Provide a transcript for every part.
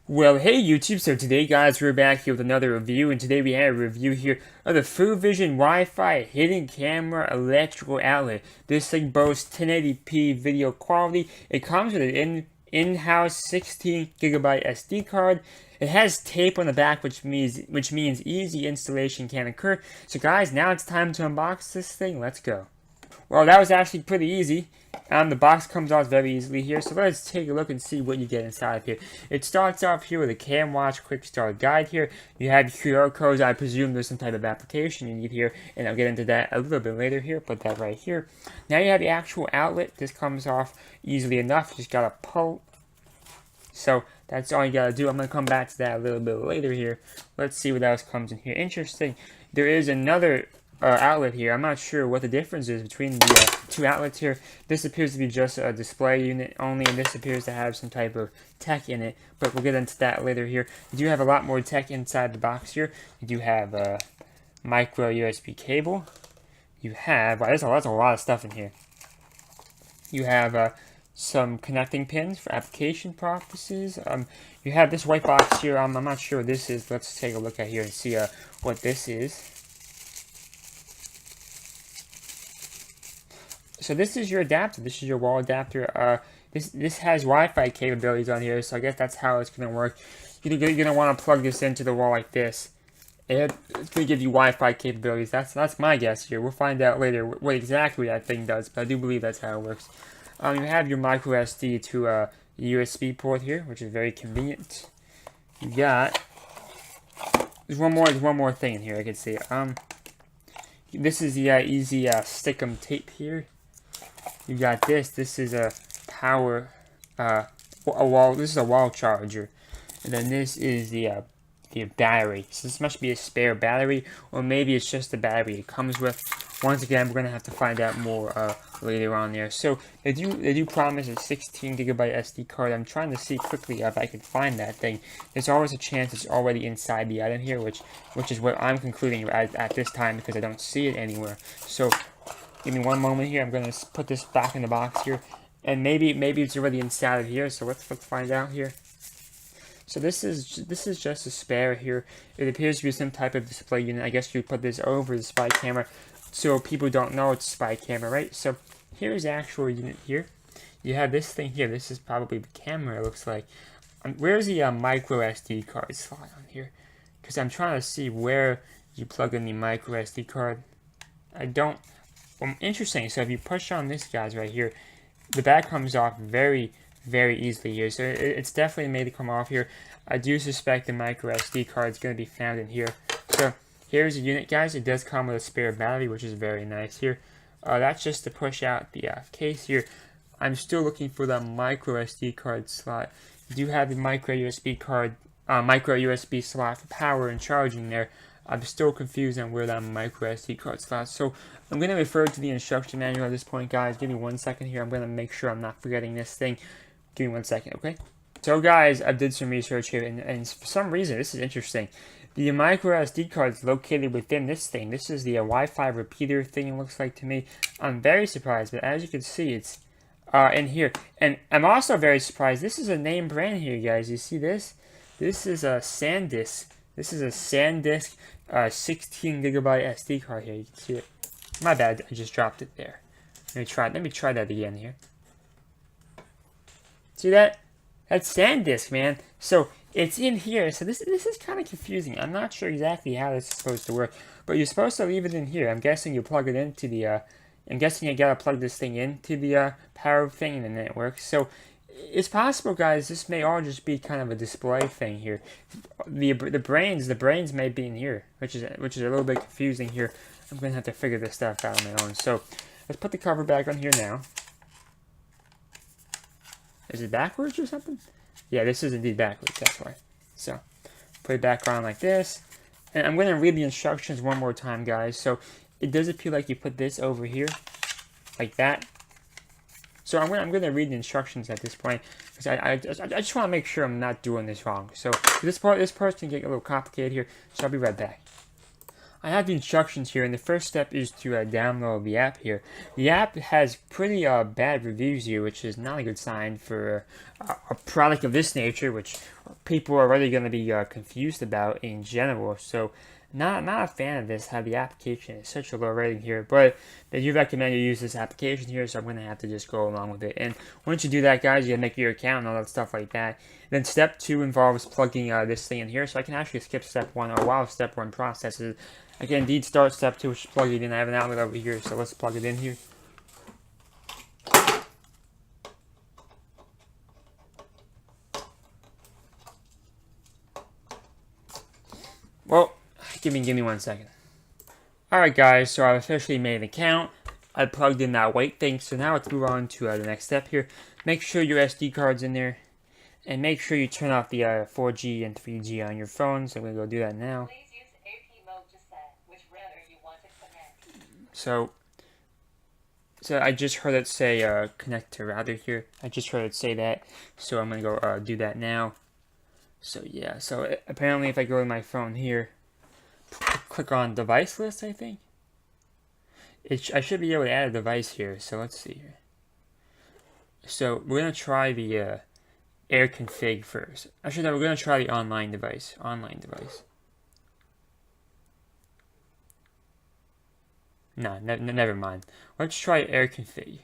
Well, hey YouTube, so today guys, we're back here with another review, and today we have a review here of the Fuvision Wi-Fi hidden camera electrical outlet. This thing boasts 1080p video quality. It comes with an in-house 16GB SD card. It has tape on the back, which means easy installation can occur. So guys, now it's time to unbox this thing. Let's go. Well, that was actually pretty easy. The box comes off very easily here, so let's take a look and see what you get inside here. It starts off here with a CamWatch Quick Start Guide here. You have QR codes. I presume there's some type of application you need here, and I'll get into that a little bit later here. Put that right here. Now you have the actual outlet. This comes off easily enough. You just gotta pull. So that's all you gotta do. I'm gonna come back to that a little bit later here. Let's see what else comes in here. Interesting. There is another outlet here. I'm not sure what the difference is between the two outlets here. This appears to be just a display unit only, and this appears to have some type of tech in it, but we'll get into that later here. You do have a lot more tech inside the box here. You do have a micro USB cable. You have, wow, that's a lot of stuff in here. You have some connecting pins for application purposes. You have this white box here. I'm not sure what this is. Let's take a look at here and see what this is. So this is your adapter. This is your wall adapter. This has Wi-Fi capabilities on here, so I guess that's how it's going to work. You're going to want to plug this into the wall like this. And it's going to give you Wi-Fi capabilities. That's my guess here. We'll find out later what exactly that thing does, but I do believe that's how it works. You have your micro SD to a USB port here, which is very convenient. You got there's one more thing in here I can see. This is the easy stick-em tape here. You got this. This is a power, a wall. This is a wall charger, and then this is the battery. So this must be a spare battery, or maybe it's just the battery it comes with. Once again, we're gonna have to find out more later on there. So they do promise a 16GB SD card. I'm trying to see quickly if I can find that thing. There's always a chance it's already inside the item here, which is what I'm concluding at this time because I don't see it anywhere. So give me one moment here. I'm going to put this back in the box here. And maybe it's already inside of here. So let's find out here. So this is just a spare here. It appears to be some type of display unit. I guess you put this over the spy camera so people don't know it's a spy camera, right? So here's the actual unit here. You have this thing here. This is probably the camera, it looks like. Where's the micro SD card slot on here? Because I'm trying to see where you plug in the micro SD card. I don't... interesting. So if you push on this, guys, right here, the back comes off very, very easily here. So it's definitely made to come off here. I do suspect the micro SD card is going to be found in here. So here's the unit, guys. It does come with a spare battery, which is very nice here. That's just to push out the case here. I'm still looking for the micro SD card slot. You do have the micro USB card, micro USB slot for power and charging there. I'm still confused on where that micro SD card slot. So I'm going to refer to the instruction manual at this point, guys. Give me 1 second here. I'm going to make sure I'm not forgetting this thing. Give me 1 second, okay? So guys, I did some research here, and for some reason, this is interesting. The micro SD card is located within this thing. This is the Wi-Fi repeater thing, it looks like to me. I'm very surprised, but as you can see, it's in here. And I'm also very surprised. This is a name brand here, guys. You see this? This is a SanDisk. This is a SanDisk 16GB SD card here. You can see it. My bad, I just dropped it there. Let me try that again here. See that? That's SanDisk, man. So it's in here. So this is kind of confusing. I'm not sure exactly how this is supposed to work, but you're supposed to leave it in here. I'm guessing you plug it into the. I'm guessing you gotta plug this thing into the power thing, and then it works. So it's possible, guys. This may all just be kind of a display thing here. The brains may be in here, which is a little bit confusing here. I'm gonna have to figure this stuff out on my own. So let's put the cover back on here now. Is it backwards or something? Yeah, this is indeed backwards. That's why. So put it back on like this, and I'm gonna read the instructions one more time, guys. So it does appear like you put this over here, like that. So I'm gonna read the instructions at this point because I just want to make sure I'm not doing this wrong. So this part can get a little complicated here. So I'll be right back. I have the instructions here, and the first step is to download the app here. The app has pretty bad reviews here, which is not a good sign for a product of this nature, which people are already going to be confused about in general. So, not a fan of this, how the application is such a low rating here, but they do recommend you use this application here, so I'm going to have to just go along with it. And once you do that, guys, you got to make your account and all that stuff like that. Then step 2 involves plugging this thing in here, so I can actually skip step 1, or while step 1 processes, I can indeed start step 2, which is plug it in. I have an outlet over here, so let's plug it in here. Well, give me 1 second. Alright guys, so I've officially made an account. I plugged in that white thing, so now let's move on to the next step here. Make sure your SD card's in there, and make sure you turn off the 4G and 3G on your phone, so I'm going to go do that now. Please use AP mode to set which router you want to connect. So I just heard it say connect to router here. I just heard it say that, so I'm going to go do that now. So yeah, so apparently if I go to my phone here, click on device list, I think. I should be able to add a device here, so let's see here. So we're going to try the air config first. Actually, no, we're going to try the online device. No, never mind. Let's try air config.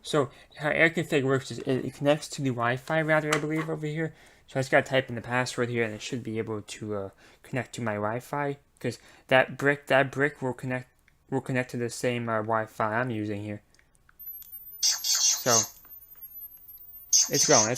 So how air config works is it connects to the Wi-Fi router, I believe, over here. So I just gotta type in the password here, and it should be able to connect to my Wi-Fi, because that brick will connect to the same Wi-Fi I'm using here. So it's going.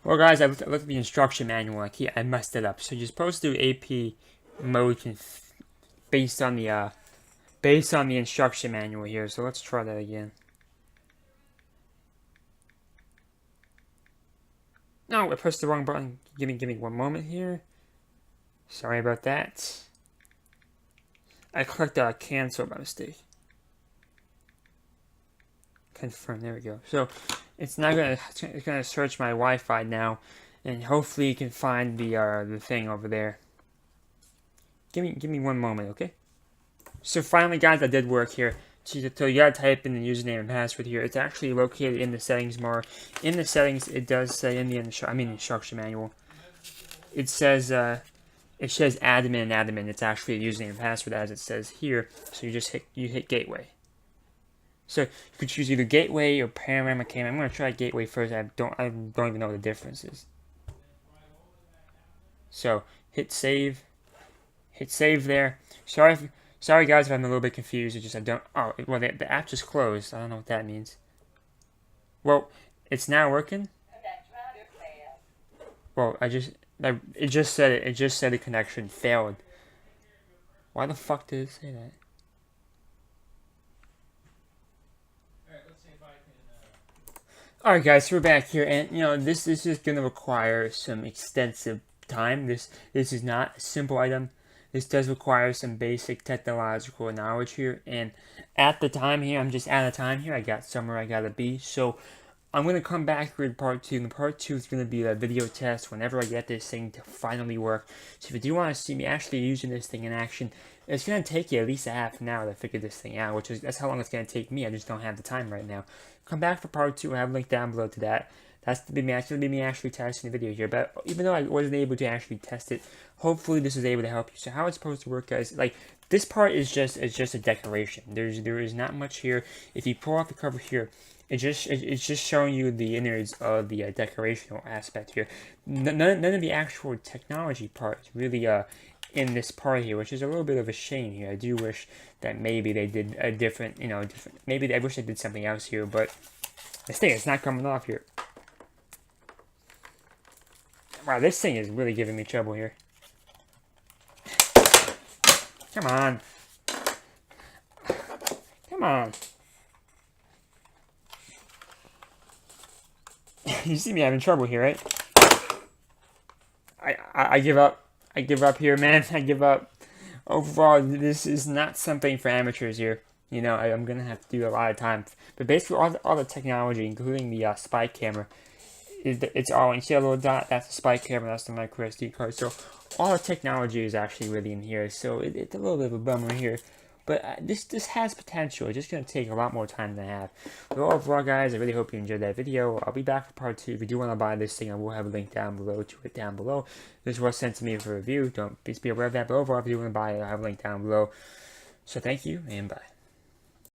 Well, guys, I looked at the instruction manual. I messed it up. So you're supposed to do AP mode based on the instruction manual here. So let's try that again. No, I pressed the wrong button. Give me 1 moment here. Sorry about that. I clicked cancel by mistake. Confirm. There we go. So it's gonna search my Wi-Fi now, and hopefully you can find the thing over there. Give me 1 moment, okay? So finally, guys, that did work here. So you gotta type in the username and password here. It's actually located in the settings bar. In the settings, it does say in the instruction manual. It says admin. It's actually a username and password as it says here. So you hit gateway. So you could choose either gateway or panorama camera. I'm gonna try gateway first. I don't even know what the difference is. So hit save. Hit save there. Sorry guys if I'm a little bit confused. It's just the app just closed. I don't know what that means. Well, it's now working. Well, it just said the connection failed. Why the fuck did it say that? Alright guys, so we're back here, and this is gonna require some extensive time. This is not a simple item. This does require some basic technological knowledge here, and at the time here, I'm just out of time here. I got somewhere I gotta be, so I'm gonna come back with part 2, and part 2 is gonna be a video test whenever I get this thing to finally work. So if you do want to see me actually using this thing in action, it's gonna take you at least a half an hour to figure this thing out, that's how long it's gonna take me. I just don't have the time right now. Come back for part 2. I have a link down below to that. That's going to be me actually testing the video here. But even though I wasn't able to actually test it, hopefully this is able to help you. So how it's supposed to work, guys, like this part is just a decoration. There is not much here. If you pull off the cover here, it's just showing you the innards of the decorational aspect here. None of the actual technology part is really in this part here, which is a little bit of a shame here. I do wish that maybe they did a different, maybe I wish they did something else here, but this thing is not coming off here. Wow, this thing is really giving me trouble here. Come on. Come on. You see me having trouble here, right? I give up. I give up here, man. I give up. Overall, this is not something for amateurs here. I'm going to have to do a lot of time. But basically, all the technology, including the spy camera, it's all in here. A little dot. That's the spy camera. That's the micro SD card. So all the technology is actually really in here. So it's a little bit of a bummer here. But this has potential. It's just going to take a lot more time than I have. But overall, guys, I really hope you enjoyed that video. I'll be back for part 2. If you do want to buy this thing, I will have a link down below to it down below. This was sent to me for review. Don't please be aware of that. But overall, if you want to buy it, I'll have a link down below. So thank you, and bye.